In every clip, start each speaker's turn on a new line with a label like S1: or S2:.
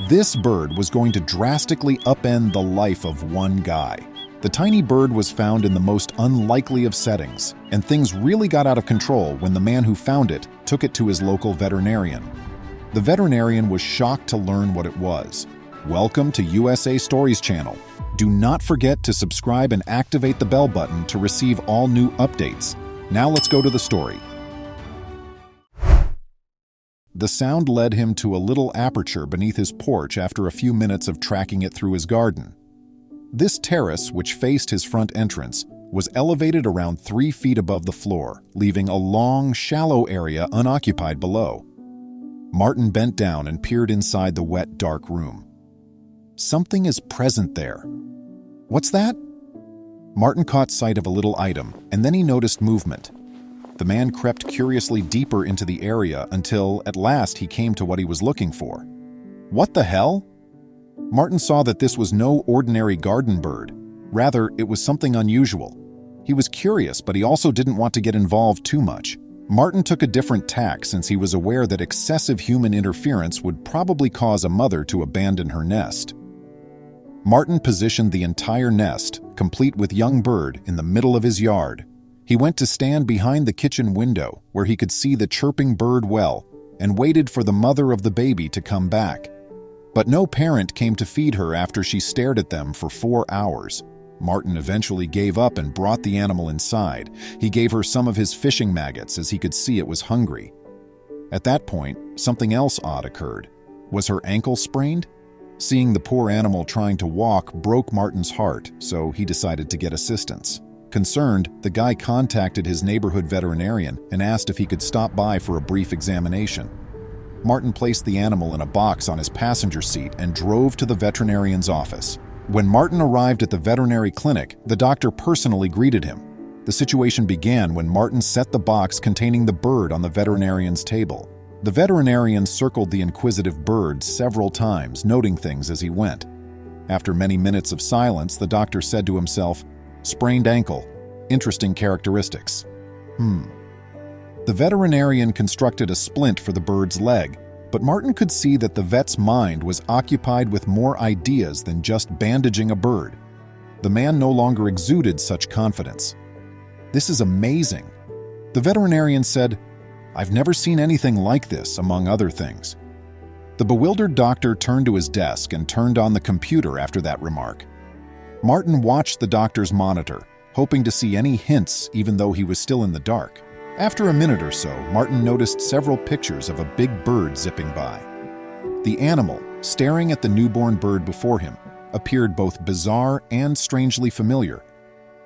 S1: This bird was going to drastically upend the life of one guy. The tiny bird was found in the most unlikely of settings, and things really got out of control when the man who found it took it to his local veterinarian. The veterinarian was shocked to learn what it was. Welcome to USA Stories channel. Do not forget to subscribe and activate the bell button to receive all new updates. Now let's go to the story. The sound led him to a little aperture beneath his porch after a few minutes of tracking it through his garden. This terrace, which faced his front entrance, was elevated around 3 feet above the floor, leaving a long, shallow area unoccupied below. Martin bent down and peered inside the wet, dark room. Something is present there. What's that? Martin caught sight of a little item, and then he noticed movement. The man crept curiously deeper into the area until, at last, he came to what he was looking for. What the hell? Martin saw that this was no ordinary garden bird. Rather, it was something unusual. He was curious, but he also didn't want to get involved too much. Martin took a different tack since he was aware that excessive human interference would probably cause a mother to abandon her nest. Martin positioned the entire nest, complete with young bird, in the middle of his yard. He went to stand behind the kitchen window, where he could see the chirping bird well, and waited for the mother of the baby to come back. But no parent came to feed her after she stared at them for 4 hours. Martin eventually gave up and brought the animal inside. He gave her some of his fishing maggots as he could see it was hungry. At that point, something else odd occurred. Was her ankle sprained? Seeing the poor animal trying to walk broke Martin's heart, so he decided to get assistance. Concerned, the guy contacted his neighborhood veterinarian and asked if he could stop by for a brief examination. Martin placed the animal in a box on his passenger seat and drove to the veterinarian's office. When Martin arrived at the veterinary clinic, the doctor personally greeted him. The situation began when Martin set the box containing the bird on the veterinarian's table. The veterinarian circled the inquisitive bird several times, noting things as he went. After many minutes of silence, the doctor said to himself, "Sprained ankle. Interesting characteristics. The veterinarian constructed a splint for the bird's leg, but Martin could see that the vet's mind was occupied with more ideas than just bandaging a bird. The man no longer exuded such confidence. "This is amazing." The veterinarian said, "I've never seen anything like this," among other things. The bewildered doctor turned to his desk and turned on the computer after that remark. Martin watched the doctor's monitor, hoping to see any hints even though he was still in the dark. After a minute or so, Martin noticed several pictures of a big bird zipping by. The animal, staring at the newborn bird before him, appeared both bizarre and strangely familiar.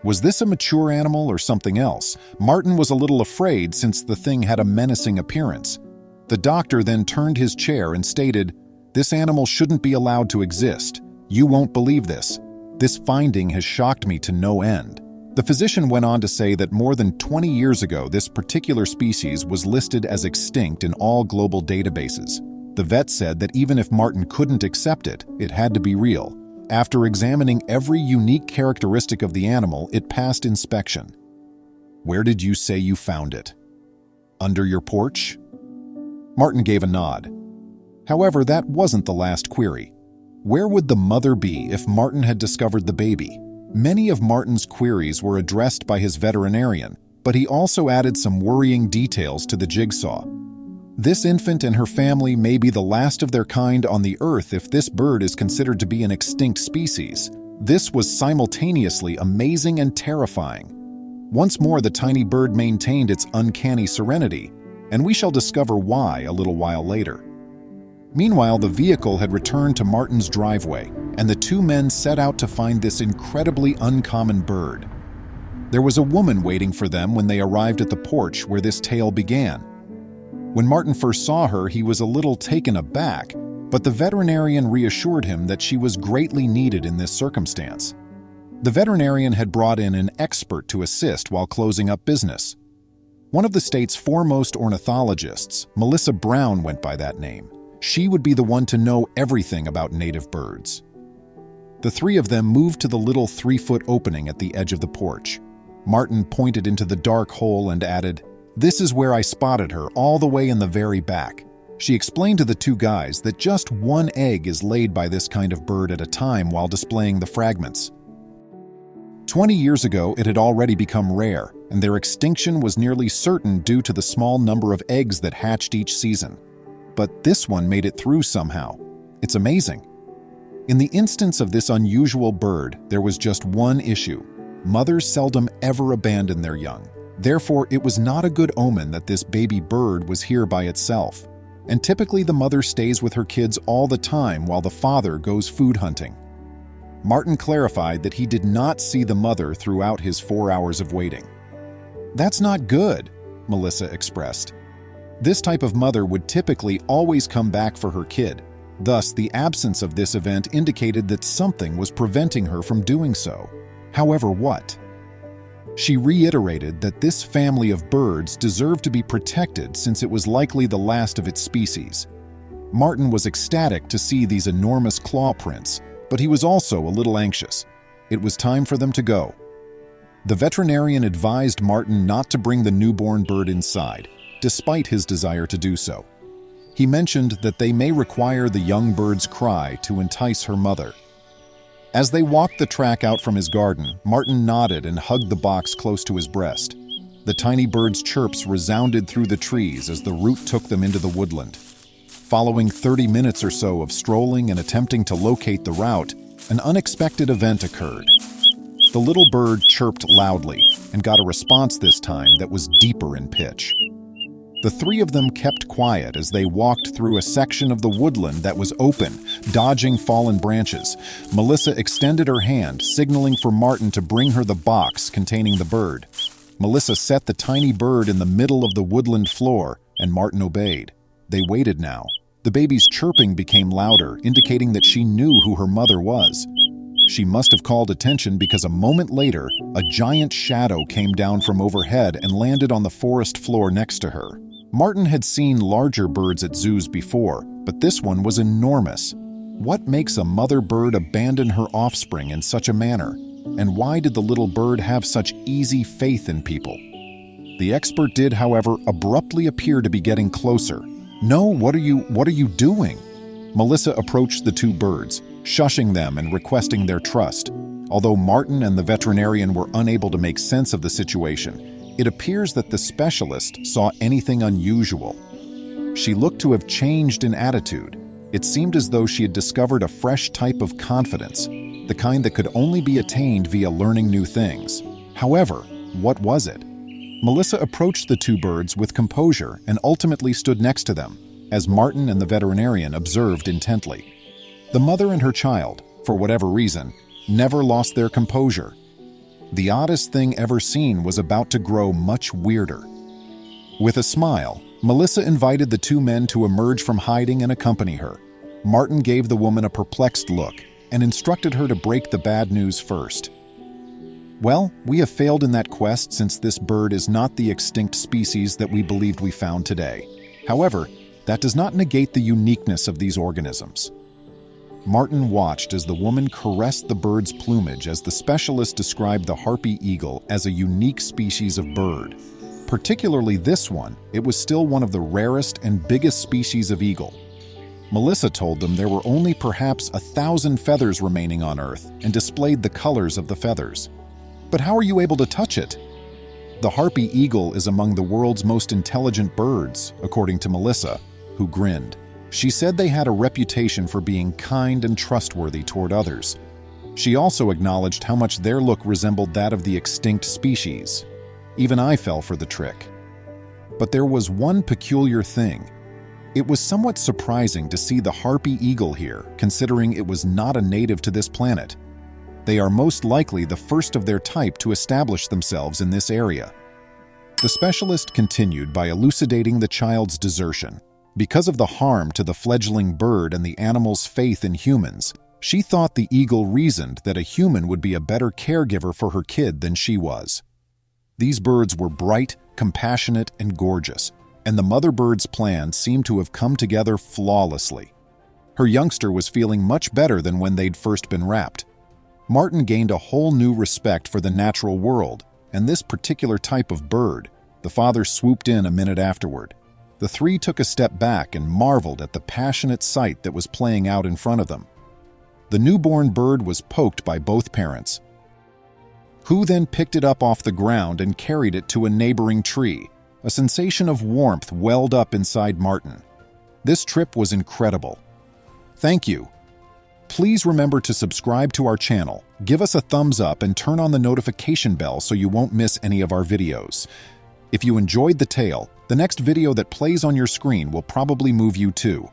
S1: Was this a mature animal or something else? Martin was a little afraid since the thing had a menacing appearance. The doctor then turned his chair and stated, "This animal shouldn't be allowed to exist. You won't believe this. This finding has shocked me to no end." The physician went on to say that more than 20 years ago, this particular species was listed as extinct in all global databases. The vet said that even if Martin couldn't accept it, it had to be real. After examining every unique characteristic of the animal, it passed inspection. "Where did you say you found it? Under your porch?" Martin gave a nod. However, that wasn't the last query. Where would the mother be if Martin had discovered the baby? Many of Martin's queries were addressed by his veterinarian, but he also added some worrying details to the jigsaw. This infant and her family may be the last of their kind on the earth if this bird is considered to be an extinct species. This was simultaneously amazing and terrifying. Once more, the tiny bird maintained its uncanny serenity, and we shall discover why a little while later. Meanwhile, the vehicle had returned to Martin's driveway, and the two men set out to find this incredibly uncommon bird. There was a woman waiting for them when they arrived at the porch where this tale began. When Martin first saw her, he was a little taken aback, but the veterinarian reassured him that she was greatly needed in this circumstance. The veterinarian had brought in an expert to assist while closing up business. One of the state's foremost ornithologists, Melissa Brown, went by that name. She would be the one to know everything about native birds. The three of them moved to the little 3-foot opening at the edge of the porch. Martin pointed into the dark hole and added, "This is where I spotted her, all the way in the very back. She explained to the two guys that just one egg is laid by this kind of bird at a time while displaying the fragments. 20 years ago, it had already become rare, and their extinction was nearly certain due to the small number of eggs that hatched each season. But this one made it through somehow. It's amazing. In the instance of this unusual bird, there was just one issue. Mothers seldom ever abandon their young. Therefore, it was not a good omen that this baby bird was here by itself. And typically the mother stays with her kids all the time while the father goes food hunting. Martin clarified that he did not see the mother throughout his 4 hours of waiting. "That's not good," Melissa expressed. This type of mother would typically always come back for her kid. Thus, the absence of this event indicated that something was preventing her from doing so. However, what? She reiterated that this family of birds deserved to be protected since it was likely the last of its species. Martin was ecstatic to see these enormous claw prints, but he was also a little anxious. It was time for them to go. The veterinarian advised Martin not to bring the newborn bird inside, despite his desire to do so. He mentioned that they may require the young bird's cry to entice her mother. As they walked the track out from his garden, Martin nodded and hugged the box close to his breast. The tiny bird's chirps resounded through the trees as the route took them into the woodland. Following 30 minutes or so of strolling and attempting to locate the route, an unexpected event occurred. The little bird chirped loudly and got a response this time that was deeper in pitch. The three of them kept quiet as they walked through a section of the woodland that was open, dodging fallen branches. Melissa extended her hand, signaling for Martin to bring her the box containing the bird. Melissa set the tiny bird in the middle of the woodland floor, and Martin obeyed. They waited now. The baby's chirping became louder, indicating that she knew who her mother was. She must have called attention because a moment later, a giant shadow came down from overhead and landed on the forest floor next to her. Martin had seen larger birds at zoos before, but this one was enormous. What makes a mother bird abandon her offspring in such a manner? And why did the little bird have such easy faith in people? The expert did, however, abruptly appear to be getting closer. "No, what are you doing?" Melissa approached the two birds, shushing them and requesting their trust. Although Martin and the veterinarian were unable to make sense of the situation, it appears that the specialist saw anything unusual. She looked to have changed in attitude. It seemed as though she had discovered a fresh type of confidence, the kind that could only be attained via learning new things. However, what was it? Melissa approached the two birds with composure and ultimately stood next to them, as Martin and the veterinarian observed intently. The mother and her child, for whatever reason, never lost their composure. The oddest thing ever seen was about to grow much weirder. With a smile, Melissa invited the two men to emerge from hiding and accompany her. Martin gave the woman a perplexed look and instructed her to break the bad news first. "Well, we have failed in that quest since this bird is not the extinct species that we believed we found today. However, that does not negate the uniqueness of these organisms." Martin watched as the woman caressed the bird's plumage as the specialist described the harpy eagle as a unique species of bird. Particularly this one, it was still one of the rarest and biggest species of eagle. Melissa told them there were only perhaps 1,000 feathers remaining on Earth and displayed the colors of the feathers. "But how are you able to touch it?" "The harpy eagle is among the world's most intelligent birds," according to Melissa, who grinned. She said they had a reputation for being kind and trustworthy toward others. She also acknowledged how much their look resembled that of the extinct species. Even I fell for the trick. But there was one peculiar thing. It was somewhat surprising to see the harpy eagle here, considering it was not a native to this planet. They are most likely the first of their type to establish themselves in this area. The specialist continued by elucidating the child's desertion. Because of the harm to the fledgling bird and the animal's faith in humans, she thought the eagle reasoned that a human would be a better caregiver for her kid than she was. These birds were bright, compassionate, and gorgeous, and the mother bird's plan seemed to have come together flawlessly. Her youngster was feeling much better than when they'd first been wrapped. Martin gained a whole new respect for the natural world, and this particular type of bird. The father swooped in a minute afterward. The three took a step back and marveled at the passionate sight that was playing out in front of them. The newborn bird was poked by both parents, who then picked it up off the ground and carried it to a neighboring tree. A sensation of warmth welled up inside Martin. This trip was incredible. Thank you. Please remember to subscribe to our channel, give us a thumbs up, and turn on the notification bell so you won't miss any of our videos. If you enjoyed the tale, the next video that plays on your screen will probably move you too.